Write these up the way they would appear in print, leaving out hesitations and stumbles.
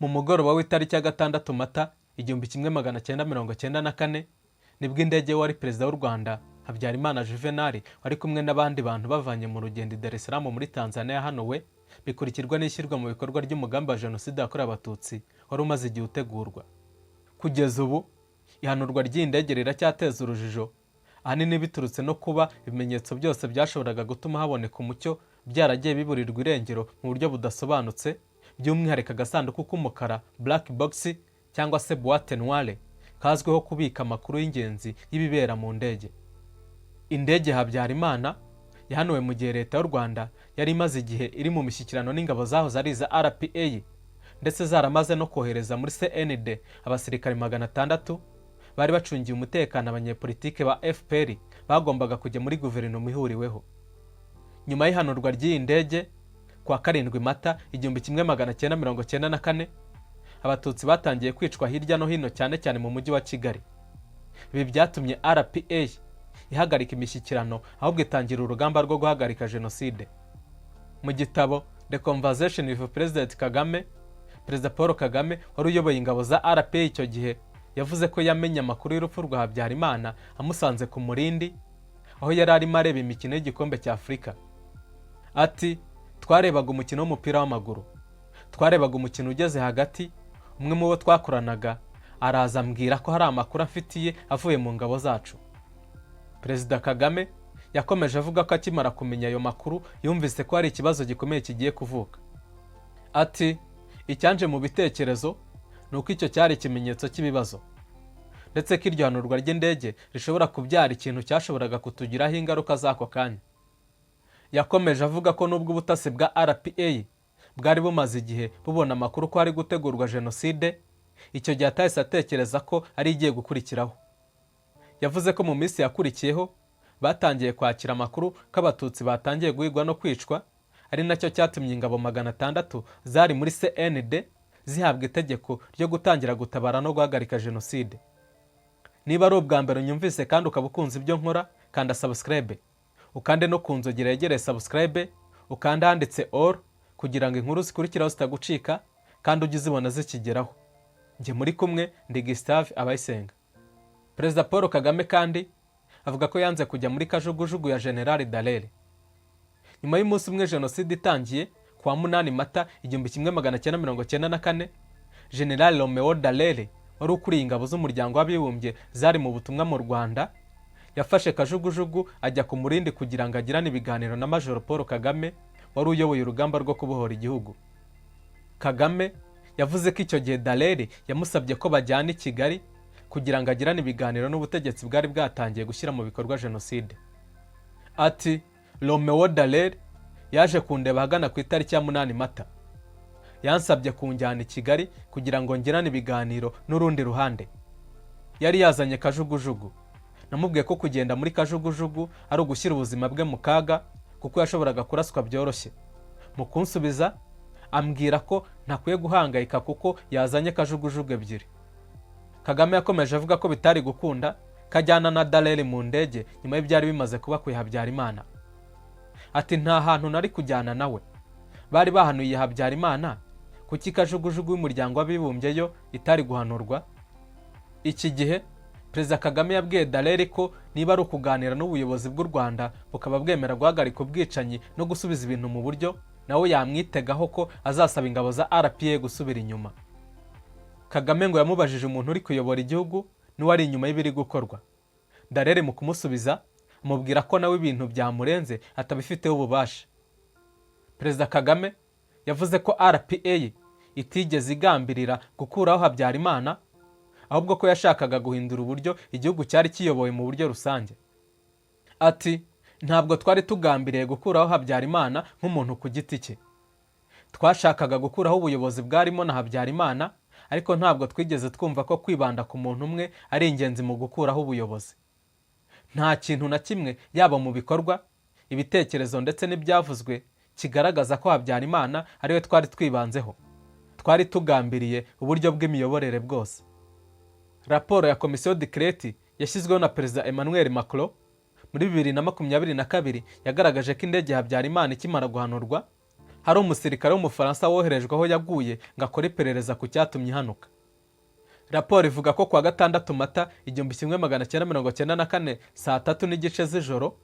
Mu mugoroba w'itariki ya 6 Mata 1994 nibwo indege wari perezida w'u Rwanda Habyarimana Juvenal wari kumwe n'abandi bantu bavanye mu rugendo Dar es Salaam muri Tanzania hanuwe bikurikirwa n'ishyirwa mu bikorwa ry'umugambi wa Jenoside yakorewe Abatutsi wari umaze igihe utegurwa. Kugeza ubu ihanurwa ry'indege riracyateza urujijo, ahanini biturutse no kuba ibimenyetso byose byashoboraga gutuma haboneka umucyo byaragiye biburirwa irengero mu buryo budasobanutse, by'umwihariko agasanduku k'umukara black box cyangwa se boîte noire kazwiho kubika amakuru y'ingenzi y'ibibera mu ndege. Indege Habyarimana yahanuwe mu gihe leta y'u Rwanda yari imaze igihe iri mu mishyikirano n'ingabo zaho zari za RPA ndetse zaramaze no kohereza muri CND abasirikare 600 bari bacungiye umutekano abanyepolitike ba FPR bagombaga kujya muri guverinoma ihuriweho. Nyuma y'ihanurwa ry'iyi ndege kwa 7 Mata 1994 Abatutsi batangiye kwicwa hirya no hino cyane cyane mu mujyi wa Kigali. Ibi byatumye RPA ihagarika imishyikirano ahubwo itangira urugamba rwo guhagarika Jenoside. Mu gitabo The Conversation with President Kagame, Perezida Paul Kagame wari uyoboye ingabo za RPA icyo gihe yavuze ko yamenye amakuru y'urupfu rwa Habyarimana amusanze ku Murindi aho yari arimo areba imikino y'igikombe cya Afurika. Ati twarebaga umukino w'umupira w'amaguru, twarebaga umukino ugeze hagati, umwe mu bo twakoranaga araza ambwira ko hari amakuru afitiye avuye mu ngabo zacu. Perezida Kagame yakomeje avuga ko akimara kumenya ayo makuru yumvise ko hari ikibazo gikomeye kigiye kuvuka. Ati icyanje mu bitekerezo nuko icyo cyari ikimenyetso cy'ibibazo, ndetse ko iryo hanurwa ry'indege rishobora kubyara ikintu cyashoboraga kutugiraho ingaruka z'ako kanya. Yakomeje avuga ko nubwo ubutasi bwa RPA bwari bumaze igihe bubona amakuru ko hari gutegurwa Jenoside, icyo gihe atahise atekereza ko ari igiye gukurikiraho. Yavuze ko mu minsi yakurikiyeho batangiye kwakira amakuru ko Abatutsi batangiye guhigwa no kwicwa, ari nacyo cyatumye ingabo 600 zari muri CND zihabwa itegeko ryo gutangira gutabara no guhagarika Jenoside. Niba ari ubwa mbere unyumvise kandi ukaba ukunze ibyo nkora, kanda subscribe, ukande no kunzogera yegereye subscribe, ukanda handitse all kugira ngo inkuru zikurikiraho zitagucika kandi ujye uzibona zikigeraho. Njye muri kumwe ndi Gustave Abayisenga. Perezida Paul Kagame kandi avuga ko yanze kujya muri kajugujugu ya General Dallaire. Nyuma y'umunsi umwe Jenoside itangiye kwa 8 Mata 1994, General Romeo Dallaire wari ukuriye ingabo z'umuryango w'abibumbye zari mu butumwa mu Rwanda yafashe kajugujugu ajya ku Murindi kugira ngo agirane ibiganiro na Major Paul Kagame wari uyoboye urugamba rwo kubohora igihugu. Kagame yavuze ko icyo gihe Dallaire yamusabye ko bajyana i Kigali kugira ngo agirane ibiganiro n'ubutegetsi bwari bwatangiye gushyira mu bikorwa Jenoside. Ati Romeo Dallaire yaje kundeba hagana ku itariki ya 8 Mata. Yansabye kunjyana i Kigali kugira ngo ngirane ibiganiro n'urundi ruhande. Yari yazanye kajugujugu. Namubwiye ko kugenda muri kajugujugu ari ugushyira ubuzima bwe mu kaga kuko yashoboraga kuraswa byoroshye. Mu kunsubiza ambwira ko ntakwiye guhangayika kuko yazanye kajugujugu ebyiri. Kagame yakomeje avuga ko bitari gukunda kajyana na Dallaire mu ndege nyuma y'ibyari bimaze kuba ku Habyarimana. Ati nta hantu nari kujyana nawe, bari bahanuye Habyarimana, kuki kajugujugu y'umuryango w'abibumbye yo itari guhanurwa? Iki gihe Perezida Kagame yabwiye Dallaire ko niba ari ukuganira n'ubuyobozi bw'u Rwanda bukaba bwemera guhagarika ubwicanyi no gusubiza ibintu mu buryo, nawe yamwitegaho ko azasaba ingabo za RPA gusubira inyuma. Kagame ngo yamubajije umuntu uri kuyobora igihugu n'uwari inyuma y'ibiri gukorwa. Dallaire mu kumusubiza amubwira ko nawe ibintu byamurenze atabifiteho ububasha. Perezida Kagame yavuze ko RPA itigeze igambirira gukuraho Habyarimana, ahubwo ko yashakaga guhindura uburyo igihugu cyari kiyobowe mu buryo rusange. Ati ntabwo twari tugambiriye gukuraho Habyarimana nk'umuntu ku giti cye. Twashakaga gukuraho ubuyobozi bwarimo na Habyarimana, ariko ntabwo twigeze twumva ko kwibanda ku muntu umwe ari ingenzi mu gukuraho ubuyobozi. Nta kintu na kimwe yaba mu bikorwa, ibitekerezo ndetse n'ibyavuzwe kigaragaza ko Habyarimana ariwe twari twibanzeho. Twari tugambiriye uburyo bw'imiyoborere bwose. Raporo ya Komisiyo Decrete yashyizweho na Perezida Emmanuel Macron muri 2022 yagaragaje ko indege ya Habyarimana ikimara guhanurwa hari umusirikare w'umufaransa woherejwe aho yaguye ngo akore iperereza ku cyatumye ihanuka. Raporo ivuga ko kuwa 6 Mata 1994 saa 3:30 z'ijoro,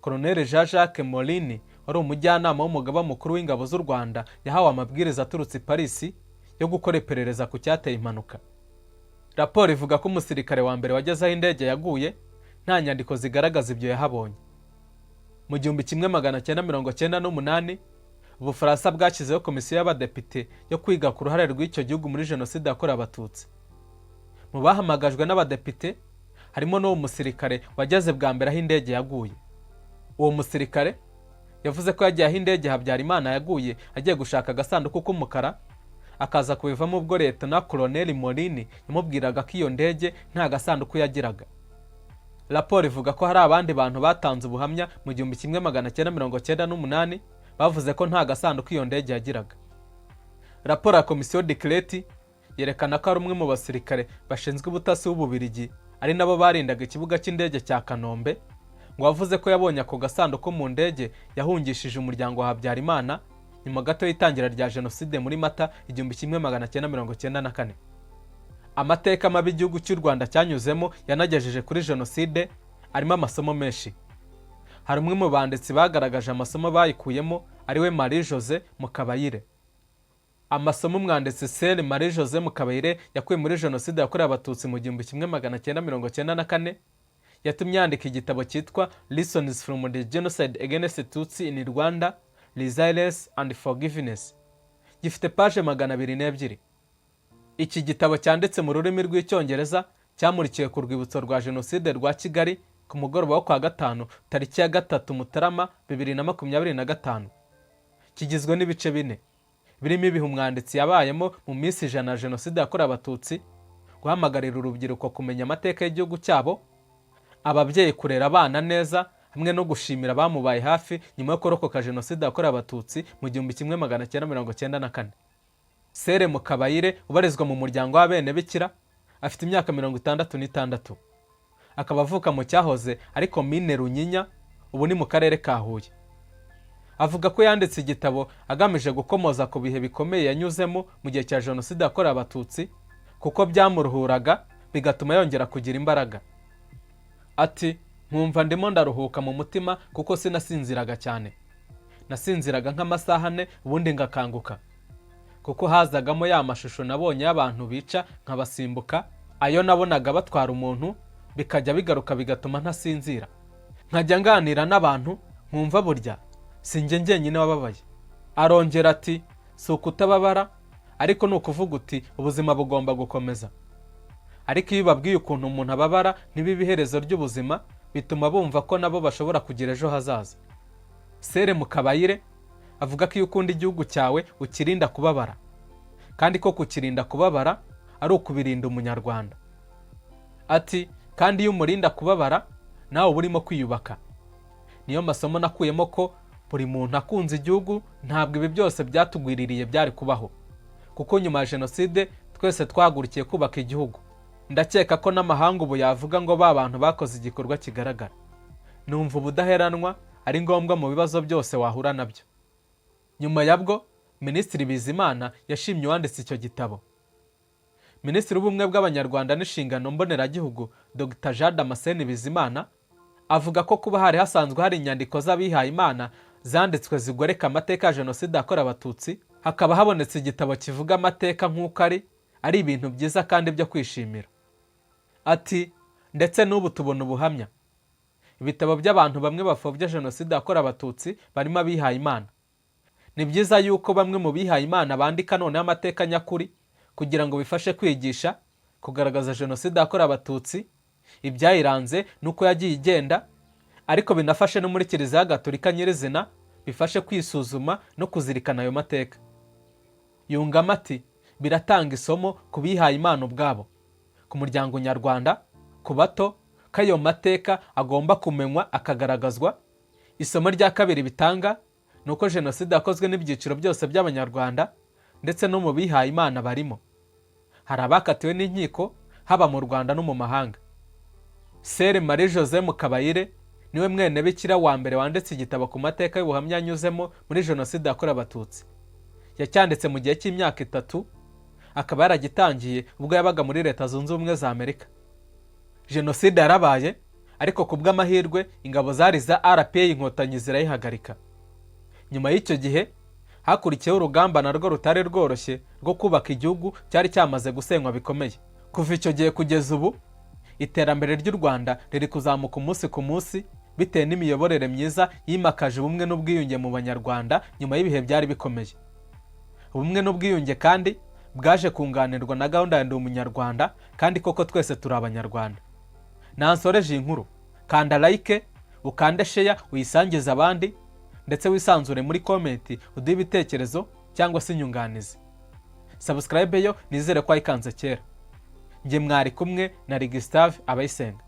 Colonel Jean-Jacques Morini wari umujyanama w'umugaba mukuru w'ingabo z'u Rwanda yahawe amabwiriza aturutse i Paris yo gukora iperereza ku cyateye impanuka. Raporo ivuga ko umusirikare wa mbere wageze aho indege yaguye nta nyandiko zigaragaza ibyo yahabonye. Mu 1998 Ubufaransa bwashyizeho komisiyo y'abadepite yo kwiga ku ruhare rw'icyo gihugu muri jenoside yakorewe Abatutsi. Mu bahamagajwe n'abadepite harimo n'uwo musirikare wageze bwa mbere aho indege yaguye. Uwo musirikare yavuze ko yagiye aho indege Habyarimana yaguye agiye gushaka agasanduku k'umukara, akaza kubivamo ubwo leta na Colonel Morini yamubwiraga ko iyo ndege nta gasanduku yagiraga. Raporo ivuga ko hari abandi bantu batanze ubuhamya mu 1998 bavuze ko nta gasanduku iyo ndege yagiraga. Raporo ya Komisiyo Decreti yerekana ko ari umwe mu basirikare bashinzwe ubutasi w'Ububiligi ari nabo barindaga ikibuga cy'indege cya Kanombe ngo wavuze ko yabonye ako gasanduku mu ndege yahungishije umuryango wa Habyarimana nyuma gato y'itangira rya jenoside muri Mata 1994. Amateka mabi igihugu cy'u Rwanda cyanyuzemo yanagejeje kuri jenoside arimo amasomo menshi. Hari umwe mu banditsi bagaragaje amasomo bayikuyemo ariwe Marie José Mukabayire. Amasomo umwanditsi Sere Marie José Mukabayire yakuye muri jenoside yakorewe Abatutsi mu 1994 yatumye yandika igitabo cyitwa Lessons from the Genocide Against Tutsi in Rwanda, Resilience and Forgiveness. Gifite page 202. Iki gitabo cyanditse mu rurimi rw'Icyongereza cyamurikiwe ku rwibutso rwa jenoside rwa Kigali ku mugoroba wo kwa 5 tariki ya 3 Mutarama 2025. Kigizwe n'ibice 4 birimo ibihe umwanditsi yabayemo mu minsi 100 ya jenoside yakorewe Abatutsi, guhamagarira urubyiruko kumenya amateka y'igihugu cyabo, ababyeyi kurera abana neza, hamwe no gushimira abamubaye hafi nyuma yo kurokoka jenoside yakorewe Abatutsi mu 1994. Sere Mukabayire ubarizwa mu muryango w'abene bikira afite imyaka 66. Akaba avuka mu cyahoze ari komine Runyinya, ubu ni mu karere ka Huye. Avuga ko yanditse igitabo agamije gukomoza ku bihe bikomeye yanyuzemo mu gihe cya jenoside yakorewe Abatutsi kuko byamuruhuraga bigatuma yongera kugira imbaraga. Ati, nkumva ndimo ndaruhuka mu mutima kuko sinasinziraga cyane. Nasinziraga nk'amasaha 4 ubundi ngakanguka. Kuko hazagamo ya mashusho nabonye y'abantu bica nkabasimbuka, ayo nabonaga batwara umuntu bikajya bigaruka bigatuma ntasinzira. Nkajya nganira n'abantu nkumva burya sinjye njyenyine wababaye. Arongera ati, si ukutababara ariko ni ukuvuga uti ubuzima bugomba gukomeza. Ariko iyo babwiye ukuntu umuntu ababara ntibibe iherezo ry'ubuzima, bituma bumva ko nabo bashobora kugira ejo hazaza. Sere Mukabayire avuga ko iyo ukunda igihugu cyawe ukirinda kubabara, kandi ko kukirinda kubabara ari ukubirinda umunyarwanda. Ati, kandi iyo umurinda kubabara nawe uba urimo kwiyubaka. Niyo masomo nakuyemo ko buri muntu akunze igihugu ntabwo ibi byose byatugwiririye byari kubaho, kuko nyuma ya jenoside twese twahagurukiye kubaka igihugu. Ndakeka ko n'amahanga ubu yavuga ngo ba bantu bakoze igikorwa kigaragara. Numva ubudaheranwa ari ngombwa mu bibazo byose wahura nabyo. Nyuma yabwo Minisitiri Bizimana yashimye uwanditse icyo gitabo. Minisitiri w'Ubumwe bw'Abanyarwanda n'Inshingano Mboneragihugu Dr. Jean Damascene Bizimana avuga ko kuba hari hasanzwe hari inyandiko z'abihaye Imana zanditswe zigoreka amateka ya jenoside yakorewe Abatutsi, hakaba habonetse igitabo kivuga amateka nk'uko ari ibintu byiza kandi byo kwishimira. Ati, ndetse n'ubu tubona ubuhamya. Ibitabo by'abantu bamwe bapfobya jenoside yakorewe Abatutsi barimo abihaye Imana. Ni byiza yuko bamwe mu bihaye Imana bandika none amateka nyakuri kugira ngo bifashe kwigisha, kugaragaza jenoside yakorewe Abatutsi, ibyayiranze nuko yagiye igenda, ariko binafashe no muri Kiliziya Gatolika nyirizina bifashe kwisuzuma no kuzirikana ayo mateka. Yungamo ati, biratanga isomo ku bihaye Imana ubwabo, ku muryango nyarwanda, ku bato, ko ayo mateka agomba kumenywa akagaragazwa. Isomo rya kabiri bitanga nuko jenoside yakozwe n'ibyiciro byose by'Abanyarwanda ndetse no mu bihaye Imana barimo. Hari abakatiwe n'inkiko haba mu Rwanda no mu mahanga. Sere Marie José Mukabayire niwe mwene bikira wa mbere wanditse igitabo ku mateka y'ubuhamya anyuzemo muri jenoside yakorewe abatutsi. yacyanditse mu gihe cy'imyaka 3, akaba yaragitangiye ubwo yabaga muri Leta Zunze Ubumwe za Amerika. Jenoside yarabaye, ariko ku bw'amahirwe ingabo zari za RPA inkotanyi zirayihagarika. Nyuma y'icyo gihe hakurikiyeho urugamba narwo rutari rworoshye rwo kubaka igihugu cyari cyamaze gusenywa bikomeye. Kuva icyo gihe kugeza ubu, iterambere ry'u Rwanda riri kuzamuka umunsi ku munsi bitewe n'imiyoborere myiza yimakaje ubumwe n'ubwiyunge mu Banyarwanda nyuma y'ibihe byari bikomeye. Ubumwe n'ubwiyunge kandi bwaje kunganirwa na gahunda ya Ndi Umunyarwanda, kandi koko twese turi Abanyarwanda. Nansoreje inkuru, kanda like, ukande share, uyisangize abandi, ndetse wisanzure muri comment uduhe ibitekerezo cyangwa se inyunganizi. Subscribe yo nizere ko ayikanze kera. Nge mwari kumwe na Gustave Abayisenga.